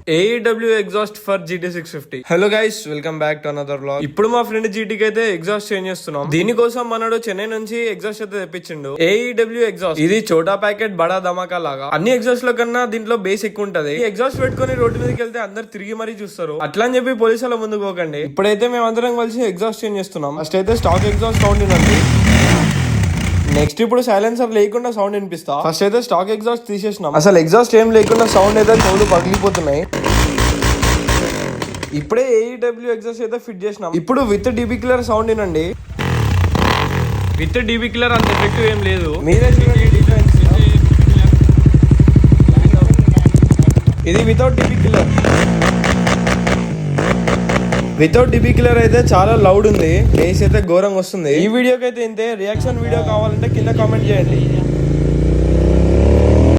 AEW exhaust for GT650. Hello guys, welcome back to another vlog. ఇప్పుడు మా friend జీటీకి అయితే exhaust change చేస్తున్నాం. దీనికోసం మనడు చెన్నై నుంచి ఎగ్జాస్ట్ అయితే తెప్పించిండు. AEW ఎగ్జాస్ట్ ఇది చోటా ప్యాకెట్ బడా ధమాకా లాగా. అన్ని ఎగ్జాస్ట్ లో కన్నా దీంట్లో బేస్ ఎక్కువ ఉంటది. ఈ ఎగ్జాస్ట్ పెట్టుకుని రోడ్డు మీదకి వెళ్తే అందరు తిరిగి మరీ చూస్తారు. అట్లా అని చెప్పి పోలీసుల ముందుకు పోకండి. ఇప్పుడైతే మేము అందరం కలిసి ఎగ్జాస్ట్ చేంజ్ చేస్తున్నాం. ఫస్ట్ అయితే స్టాక్ ఎగ్జాస్ట్ సౌండ్ వినండి. నెక్స్ట్ ఇప్పుడు సైలెన్సర్ లేకుండా సౌండ్ వినిపిస్తా. ఫస్ట్ అయితే స్టాక్ ఎగ్జాస్ట్ తీసేసినాం. అసలు ఎగ్జాస్ట్ ఏం లేకుండా సౌండ్ అయితే చెవులు పగిలిపోతున్నాయి. ఇప్పుడే AEW ఎగ్జాస్ట్ అయితే ఫిట్ చేసినాం. ఇప్పుడు విత్ డీబీ కిల్లర్ సౌండ్ వినండి. విత్ డీబీ కిల్లర్ అంత ఎఫెక్టివ్ ఏం లేదు. మీరే చూడండి డిఫరెన్స్. ఇది without DB killer. Without DB killer అయితే చాలా లౌడ్ ఉంది. బేస్ అయితే ఘోరంగా వస్తుంది. ఈ వీడియోకి అయితే ఇంతే. రియాక్షన్ వీడియో కావాలంటే కింద కామెంట్ చేయండి.